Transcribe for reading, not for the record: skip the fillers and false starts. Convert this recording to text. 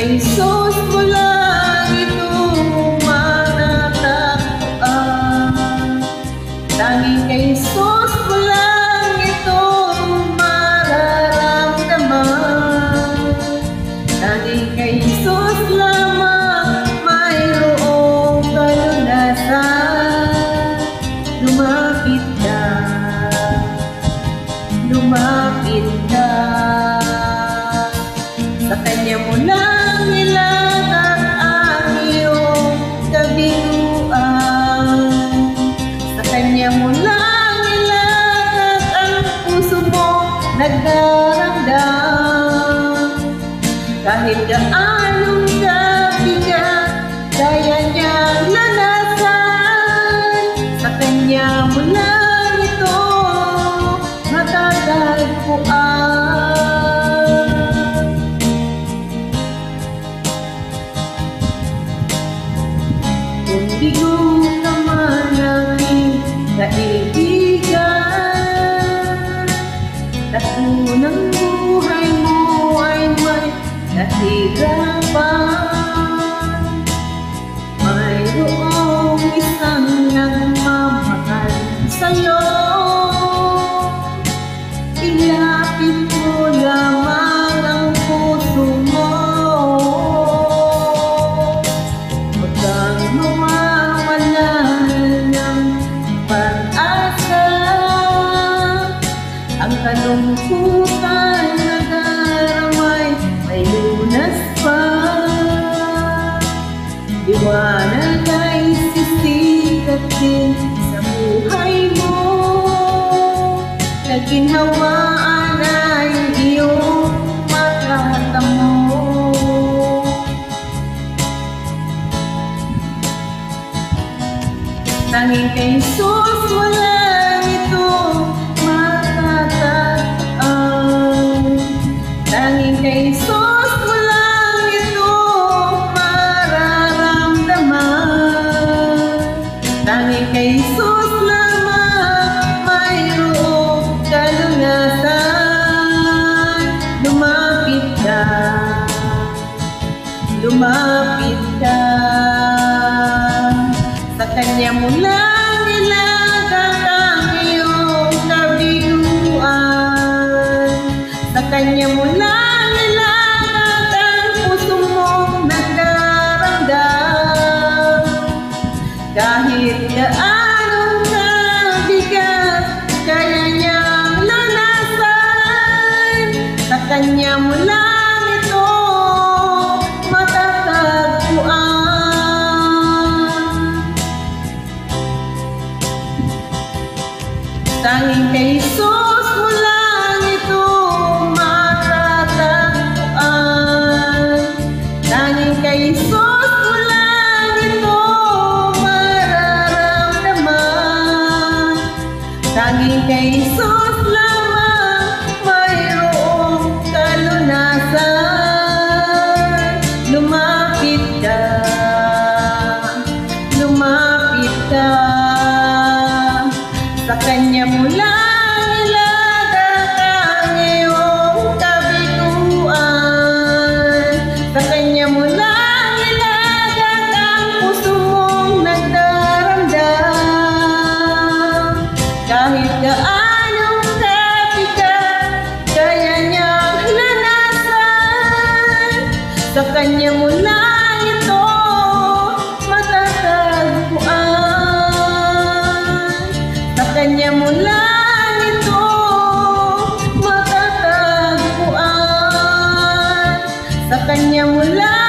kay Jesus mo lang ito matatagpuan. Tanging kay Jesus mo lang ito mararamdaman. Tanging kay Jesus lamang mayroong kalunasan. Lumapit ka, lumapit ka. Sa Kanya mo lang ilagak ang iyong kabiguan. Sa Kanya mo lang ilagak ang puso mo nagdaramdam. Kahit gaanong kabigat kaya niyang lanasan. Sa Kanya mo lang ito matatagpuan. Kung bigo ka man aking kaibigan, takbo ng buhay mo ay may kahirapan. Mayroong isang nagmamahal sa'yo. Ilapit mo lamang ang puso mo. Huwag kang mawawalan ng pag-asa. Ang kalungkutan na daramay may lunas pa. Liwanag ay sisikat din sa buhay mo. Naginhawaan ay iyong makatamo. Tanging kay Jesus wala ito matatagpuan. Tanging kay Jesus wala ito mararamdaman. Tanging kay Jesus lamang mayroong kalunasan. Lumapit ka, lumapit ka. Sa Kanya mo lang ilagak ang iyong kabiguan. Sa Kanya mo lang ilagak ang puso mong nagdaramdam. Kahit gaanong kabigat kaya niyang lanasan. Sa Kanya mo lang ito matatagpuan. Tanging kay Jesus mo lang ito matatagpuan. Tanging kay Jesus mo lang ito mararamdaman. Tanging kay Jesus lamang mayroong kalunasan. Lumapit ka, lumapit ka. Sa Kanya mo lang ilagak ang iyong kabiguan. Sa Kanya mo lang ilagak ang puso mong nagdaramdam. Kahit gaanong kabigat kaya niyang lanasan. Sa Kanya mo lang ito matatagpuan. Sa Kanya mo lang ito matatagpuan. Sa Kanya mo lang